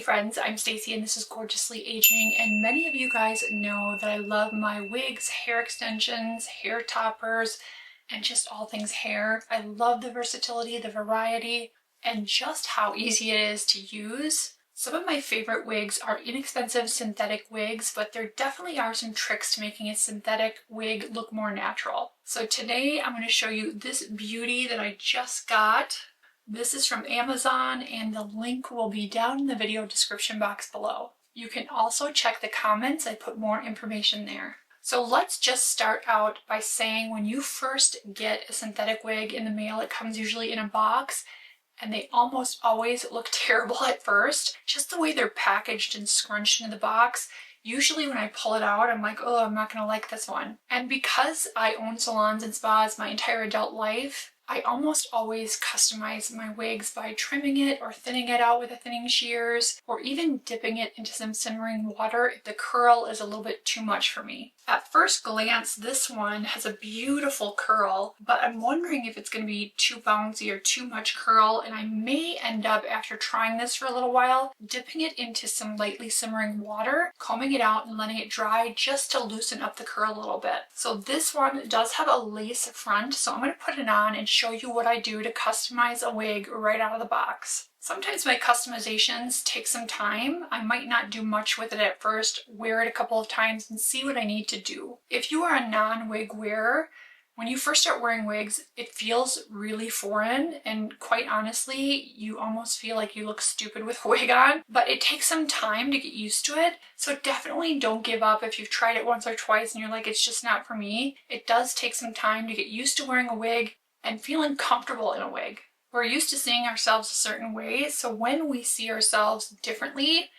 friends, I'm Stacy and this is Gorgeously Aging, and many of you guys know that I love my wigs, hair extensions, hair toppers, and just all things hair. I love the versatility, the variety, and just how easy it is to use. Some of my favorite wigs are inexpensive synthetic wigs, but there definitely are some tricks to making a synthetic wig look more natural. So today I'm going to show you this beauty that I just got. This is from Amazon and the link will be down in the video description box below. You can also check the comments, I put more information there. So let's just start out by saying when you first get a synthetic wig in the mail, it comes usually in a box and they almost always look terrible at first. Just the way they're packaged and scrunched into the box. Usually when I pull it out, I'm like, oh, I'm not gonna like this one. And because I own salons and spas my entire adult life, I almost always customize my wigs by trimming it or thinning it out with the thinning shears, or even dipping it into some simmering water if the curl is a little bit too much for me. At first glance, this one has a beautiful curl, but I'm wondering if it's going to be too bouncy or too much curl, and I may end up, after trying this for a little while, dipping it into some lightly simmering water, combing it out and letting it dry just to loosen up the curl a little bit. So this one does have a lace front, so I'm going to put it on and show you what I do to customize a wig right out of the box. Sometimes my customizations take some time. I might not do much with it at first, wear it a couple of times and see what I need to do. If you are a non-wig wearer, when you first start wearing wigs, it feels really foreign, and quite honestly, you almost feel like you look stupid with a wig on, but it takes some time to get used to it. So definitely don't give up if you've tried it once or twice and you're like, it's just not for me. It does take some time to get used to wearing a wig and feeling comfortable in a wig. We're used to seeing ourselves a certain way, so when we see ourselves differently,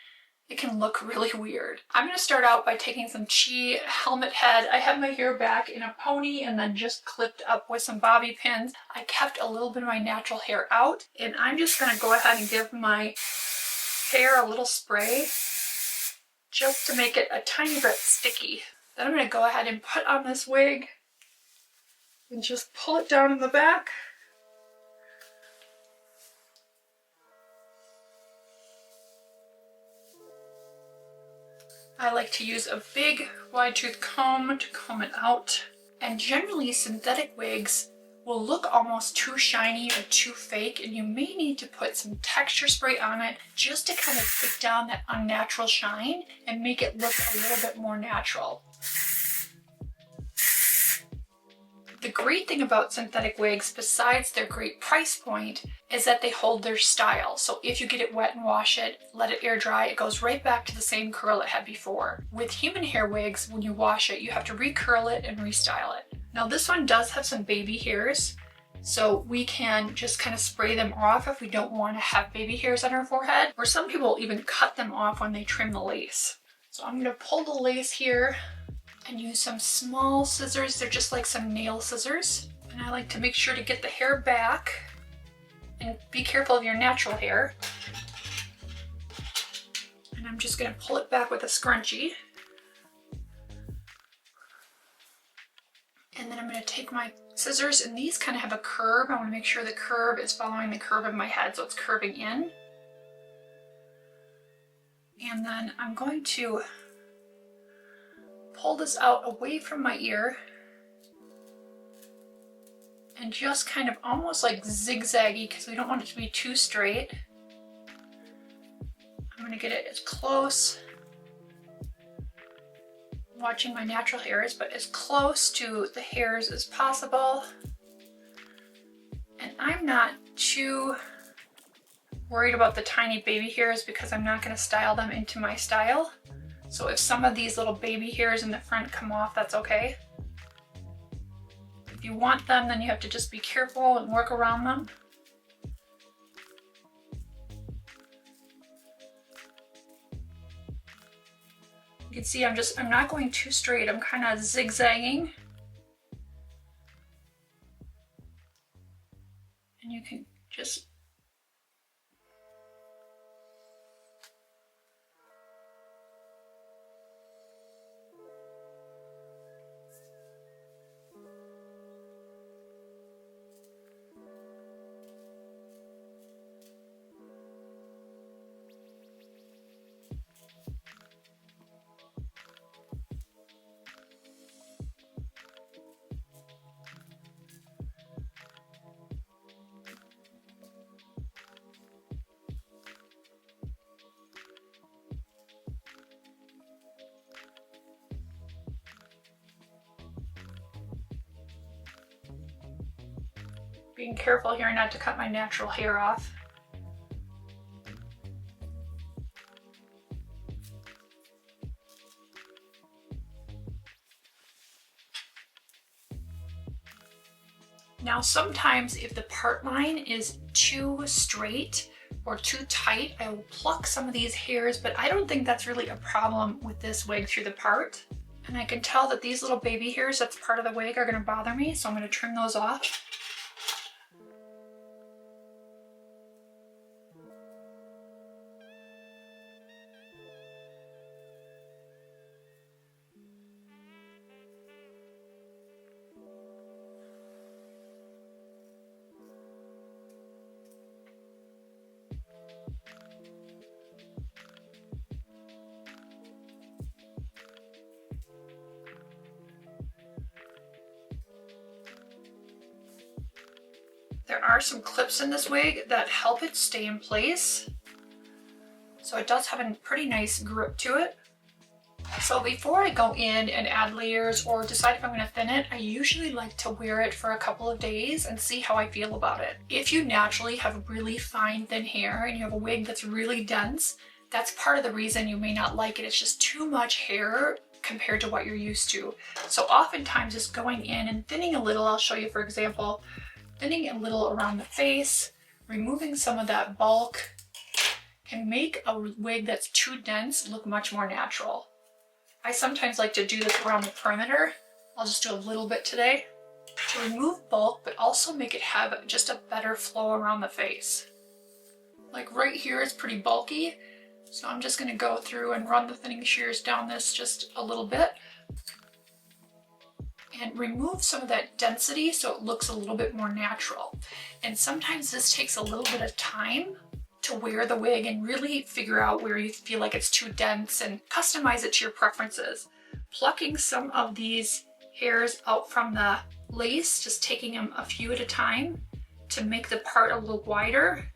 it can look really weird. I'm going to start out by taking some Chi helmet head. I have my hair back in a pony and then just clipped up with some bobby pins. I kept a little bit of my natural hair out, and I'm just going to go ahead and give my hair a little spray just to make it a tiny bit sticky. Then I'm going to go ahead and put on this wig and just pull it down in the back. I like to use a big wide tooth comb to comb it out. And generally synthetic wigs will look almost too shiny or too fake, and you may need to put some texture spray on it just to kind of take down that unnatural shine and make it look a little bit more natural. The great thing about synthetic wigs, besides their great price point, is that they hold their style. So if you get it wet and wash it, let it air dry, it goes right back to the same curl it had before. With human hair wigs, when you wash it, you have to recurl it and restyle it. Now this one does have some baby hairs, so we can just kind of spray them off if we don't want to have baby hairs on our forehead, or some people even cut them off when they trim the lace. So I'm going to pull the lace here and use some small scissors. They're just like some nail scissors. And I like to make sure to get the hair back and be careful of your natural hair. And I'm just going to pull it back with a scrunchie. And then I'm going to take my scissors, and these kind of have a curve. I want to make sure the curve is following the curve of my head, so it's curving in. And then I'm going to pull this out away from my ear and just kind of almost like zigzaggy, because we don't want it to be too straight. I'm going to get it as close, watching my natural hairs, but as close to the hairs as possible. And I'm not too worried about the tiny baby hairs because I'm not going to style them into my style. So if some of these little baby hairs in the front come off, that's okay. If you want them, then you have to just be careful and work around them. You can see I'm not going too straight, I'm kind of zigzagging. And you can just Being careful here not to cut my natural hair off. Now sometimes if the part line is too straight or too tight, I will pluck some of these hairs, but I don't think that's really a problem with this wig through the part. And I can tell that these little baby hairs that's part of the wig are gonna bother me, so I'm gonna trim those off. There are some clips in this wig that help it stay in place. So it does have a pretty nice grip to it. So before I go in and add layers or decide if I'm going to thin it, I usually like to wear it for a couple of days and see how I feel about it. If you naturally have really fine thin hair and you have a wig that's really dense, that's part of the reason you may not like it. It's just too much hair compared to what you're used to. So oftentimes just going in and thinning a little, I'll show you for example, thinning a little around the face, removing some of that bulk can make a wig that's too dense look much more natural. I sometimes like to do this around the perimeter. I'll just do a little bit today to remove bulk, but also make it have just a better flow around the face. Like right here is pretty bulky, so I'm just gonna go through and run the thinning shears down this just a little bit and remove some of that density so it looks a little bit more natural. And sometimes this takes a little bit of time to wear the wig and really figure out where you feel like it's too dense and customize it to your preferences. Plucking some of these hairs out from the lace, just taking them a few at a time to make the part a little wider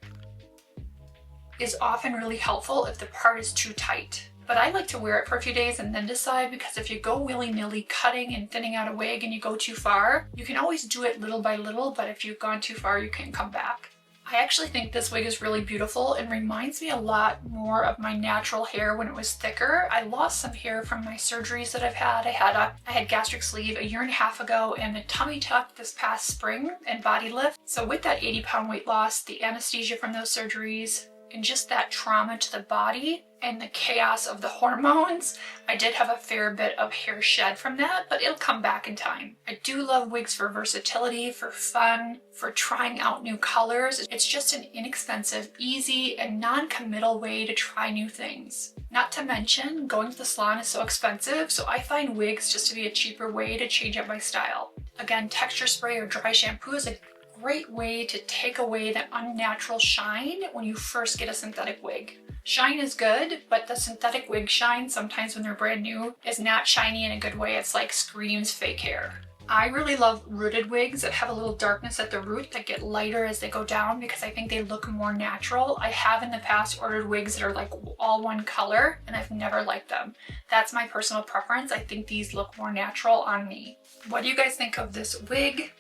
is often really helpful if the part is too tight. But I like to wear it for a few days and then decide, because if you go willy-nilly cutting and thinning out a wig and you go too far, you can always do it little by little, but if you've gone too far, you can come back. I actually think this wig is really beautiful and reminds me a lot more of my natural hair when it was thicker. I lost some hair from my surgeries that I've had. I had gastric sleeve a 1.5 years ago and a tummy tuck this past spring and body lift. So with that 80-pound weight loss, the anesthesia from those surgeries, and just that trauma to the body and the chaos of the hormones, I did have a fair bit of hair shed from that, but it'll come back in time. I do love wigs for versatility, for fun, for trying out new colors. It's just an inexpensive, easy, and non-committal way to try new things. Not to mention, going to the salon is so expensive, so I find wigs just to be a cheaper way to change up my style. Again, texture spray or dry shampoo is a great way to take away that unnatural shine when you first get a synthetic wig. Shine is good, but the synthetic wig shine, sometimes when they're brand new, is not shiny in a good way. It's like screams fake hair. I really love rooted wigs that have a little darkness at the root that get lighter as they go down because I think they look more natural. I have in the past ordered wigs that are like all one color and I've never liked them. That's my personal preference. I think these look more natural on me. What do you guys think of this wig?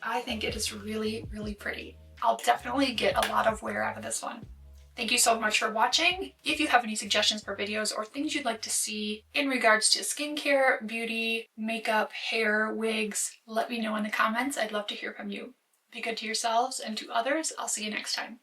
I think it is really, really pretty. I'll definitely get a lot of wear out of this one. Thank you so much for watching. If you have any suggestions for videos or things you'd like to see in regards to skincare, beauty, makeup, hair, wigs, let me know in the comments. I'd love to hear from you. Be good to yourselves and to others. I'll see you next time.